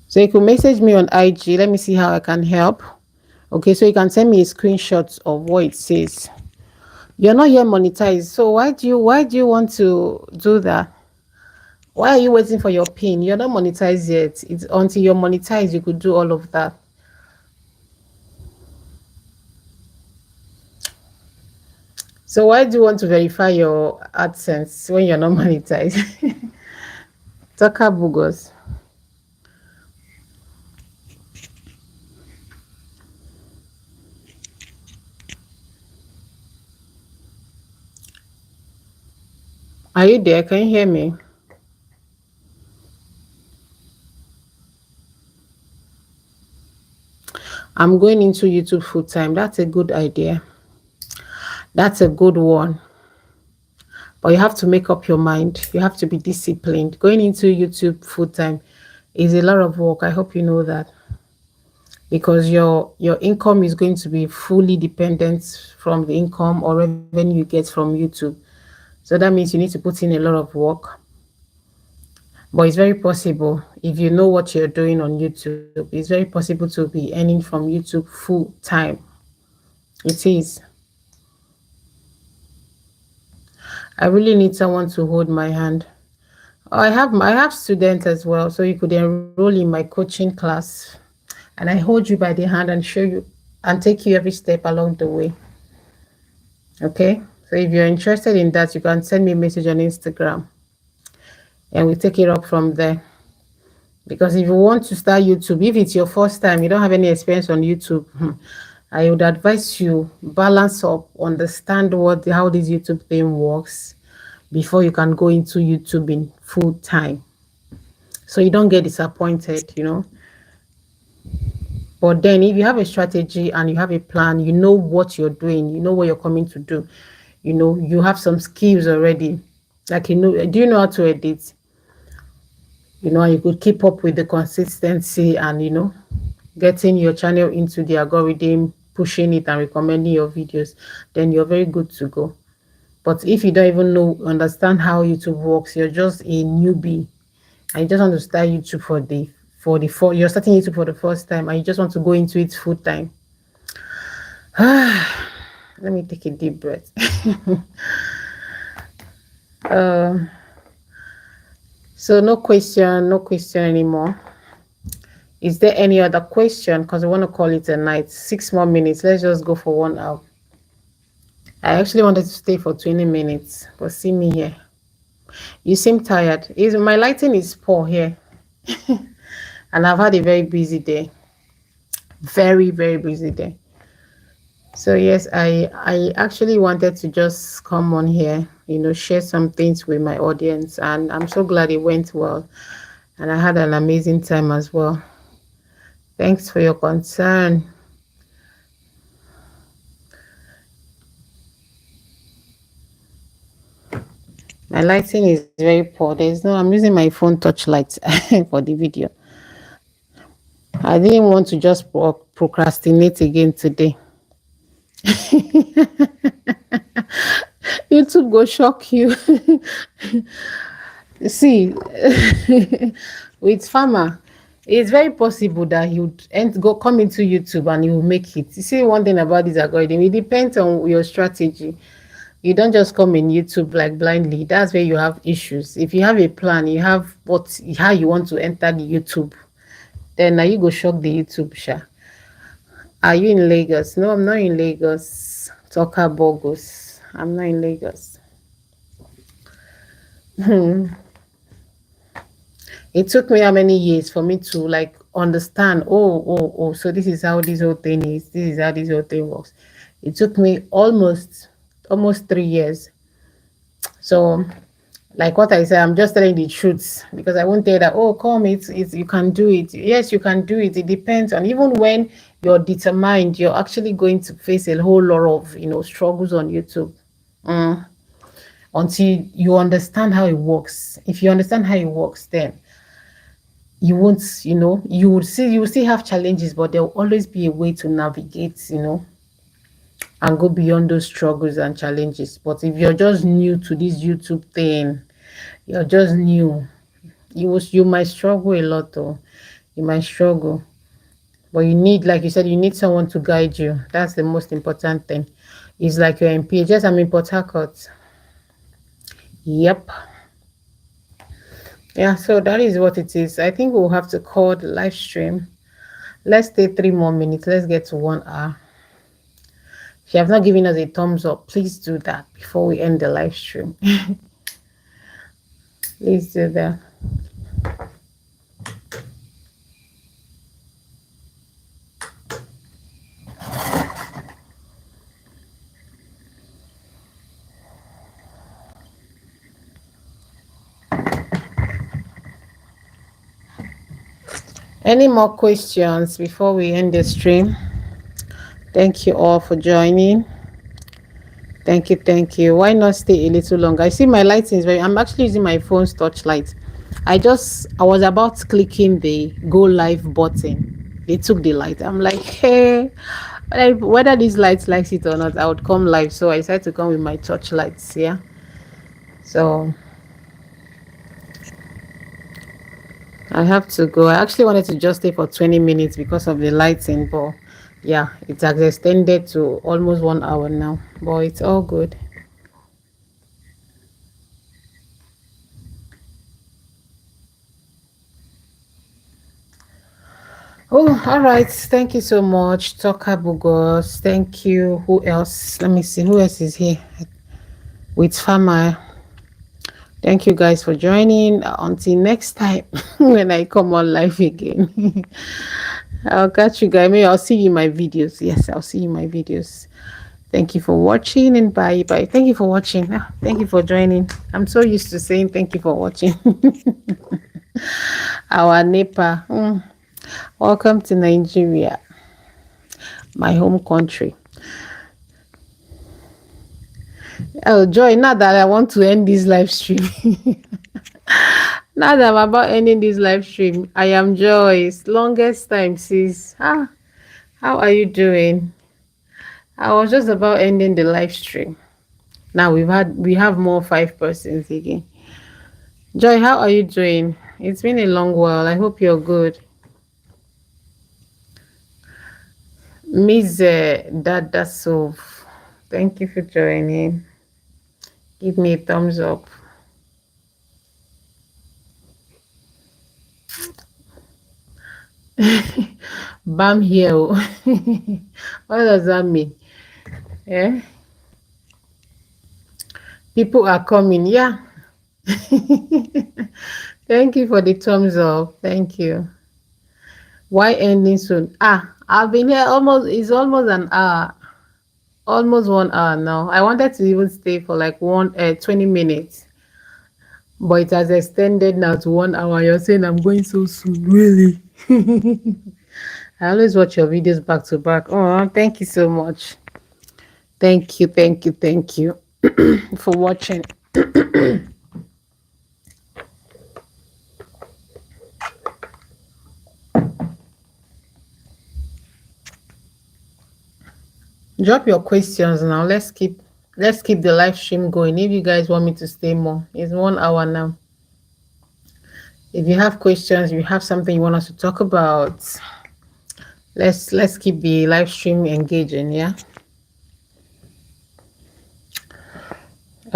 So you can message me on IG. Let me see how I can help. Okay, so you can send me a screenshot of what it says. You're not yet monetized. So why do you want to do that? Why are you waiting for your PIN? You're not monetized yet. It's until you're monetized you could do all of that. So why do you want to verify your AdSense when you're not monetized? Talker Bugos. Are you there? Can you hear me? I'm going into YouTube full time. That's a good idea. That's a good one. But you have to make up your mind. You have to be disciplined. Going into YouTube full time is a lot of work. I hope you know that. Because your income is going to be fully dependent from the income or revenue you get from YouTube. So that means you need to put in a lot of work. But it's very possible, if you know what you're doing on YouTube, it's very possible to be earning from YouTube full time. It is. I really need someone to hold my hand. I have students as well, so you could enroll in my coaching class, and I hold you by the hand and show you and take you every step along the way. Okay, so if you're interested in that, you can send me a message on Instagram and we take it up from there. Because if you want to start YouTube, if it's your first time, you don't have any experience on YouTube, I would advise you balance up, understand how this YouTube thing works before you can go into YouTube in full time, so you don't get disappointed, But then if you have a strategy and you have a plan, you know what you're doing, you know what you're coming to do, you have some skills already. Like, do you know how to edit? And you could keep up with the consistency and, getting your channel into the algorithm, pushing it and recommending your videos, then you're very good to go. But if you don't even understand how YouTube works, you're just a newbie and you just want to start YouTube you're starting YouTube for the first time and you just want to go into it full time. Let me take a deep breath. So no question anymore. Is there any other question? Because I want to call it a night. 6 more minutes. Let's just go for 1 hour. I actually wanted to stay for 20 minutes, but see me here. You seem tired. My lighting is poor here, and I've had a very busy day. Very, very busy day. So yes, I actually wanted to just come on here, share some things with my audience, and I'm so glad it went well, and I had an amazing time as well. Thanks for your concern. My lighting is very poor. I'm using my phone touchlight for the video. I didn't want to just procrastinate again today. YouTube go shock you. See, with farmer, it's very possible that he would come into YouTube and he will make it. You see, one thing about this algorithm, it depends on your strategy. You don't just come in YouTube like blindly. That's where you have issues. If you have a plan, you have how you want to enter the YouTube, then now you go shock the YouTube sha. Are you in Lagos? No, I'm not in Lagos. Toka Bogos. I'm not in Lagos. It took me how many years for me to like understand, so this is how this whole thing is. This is how this whole thing works. It took me almost 3 years. So like what I said, I'm just telling the truth because I won't tell that, come, it's you can do it. Yes, you can do it. It depends on, even when you're determined, you're actually going to face a whole lot of, struggles on YouTube. Until you understand how it works. If you understand how it works, then you won't, you will still have challenges, but there will always be a way to navigate, and go beyond those struggles and challenges. But if you're just new to this YouTube thing, you're just new, you might struggle a lot, though. You might struggle, but you need, like you said, you need someone to guide you. That's the most important thing. It's like you're in PHS. I'm in Port Harcourt. Yep. Yeah, so that is what it is. I think we'll have to call the live stream. Let's stay 3 more minutes. Let's get to 1 hour. If you have not given us a thumbs up, please do that before we end the live stream. Please do that. Any more questions before we end the stream? Thank you all for joining. Thank you. Why not stay a little longer? I see my lighting is I'm actually using my phone's touchlight. I was about clicking the go live button. They took the light. I'm like, hey, whether these lights likes it or not, I would come live. So I decided to come with my touchlights. Yeah. So I have to go. I actually wanted to just stay for 20 minutes because of the lighting, but yeah, it has extended to almost 1 hour now, but it's all good. Oh, all right. Thank you so much, Toka Bugos. Thank you. Who else? Let me see. Who else is here? With Farmer. Thank you guys for joining. Until next time, when I come on live again. I'll catch you guys. Maybe I'll see you in my videos. Yes, I'll see you in my videos. Thank you for watching, and bye. Thank you for watching. Thank you for joining. I'm so used to saying thank you for watching. Our NEPA. Welcome to Nigeria, my home country. Oh, Joy, now that I want to end this live stream. Now that I'm about ending this live stream, I am Joyce. Longest time, sis. How are you doing? I was just about ending the live stream. Now we have more 5 persons again. Joy, how are you doing? It's been a long while. I hope you're good. Miss Dadasov, thank you for joining. Give me a thumbs up. Bam here. What does that mean? Yeah. People are coming. Yeah. Thank you for the thumbs up. Thank you. Why ending soon? I've been here almost, it's almost an hour. Almost 1 hour now. I wanted to even stay for like 20 minutes, but it has extended now to 1 hour. You're saying I'm going so soon, really? I always watch your videos back to back. Oh, thank you so much. Thank you for watching. Drop your questions now. Let's keep the live stream going. If you guys want me to stay more, it's 1 hour now. If you have questions, if you have something you want us to talk about, let's keep the live stream engaging. Yeah.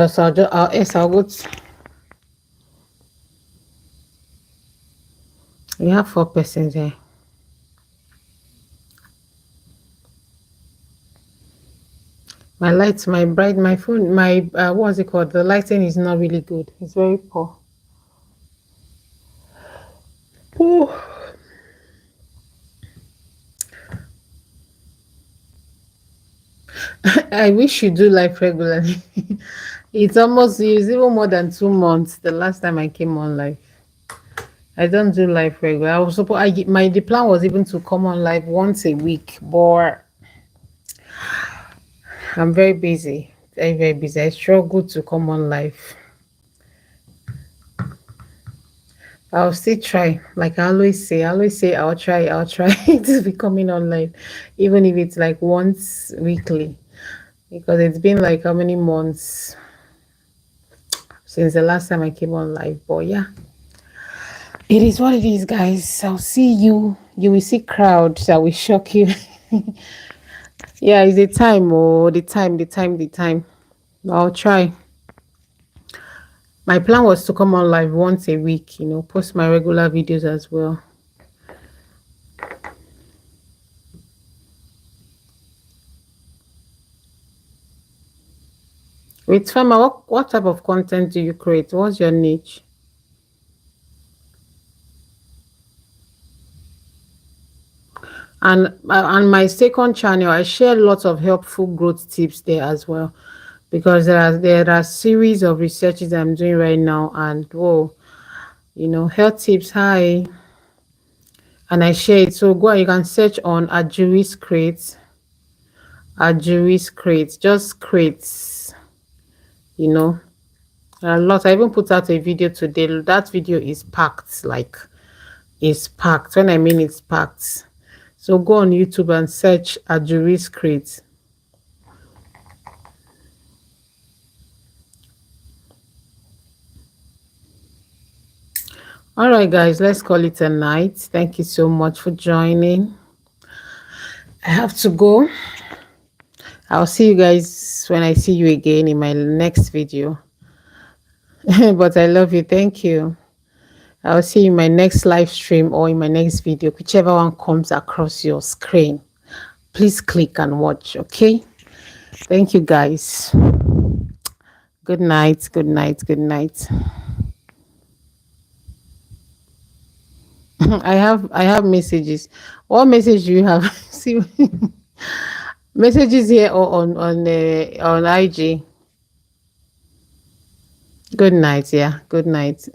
So I'll go. We have 4 persons here. My lights, my phone, what's it called? The lighting is not really good. It's very poor. Oh. I wish you do live regularly. It's even more than 2 months the last time I came on live. I don't do live regular. The plan was even to come on live once a week, but I'm very busy. Very, very busy. I struggle to come on live. I'll still try. Like I always say, I'll try to be coming on live, even if it's like once weekly. Because it's been like how many months since the last time I came on live. But yeah. It is what it is, guys. I'll see you. You will see crowds that will shock you. Yeah, it's the time. Oh, the time. I'll try. My plan was to come on live once a week, post my regular videos as well. With Fama, what type of content do you create? What's your niche? And on my second channel, I share lots of helpful growth tips there as well, because there are series of researches I'm doing right now, and whoa, health tips. Hi, and I share it. So go and you can search on Ajuris Creates. Ajuris Creates, just creates. A lot. I even put out a video today. That video is packed, like it's packed. When I mean it's packed. So go on YouTube and search Ajuris Creates. All right, guys, let's call it a night. Thank you so much for joining. I have to go. I'll see you guys when I see you again in my next video. But I love you. Thank you. I'll see you in my next live stream or in my next video, whichever one comes across your screen. Please click and watch, okay? Thank you, guys. Good night. Good night. Good night. I have messages. What message do you have? See, messages here or on IG. Good night. Yeah. Good night.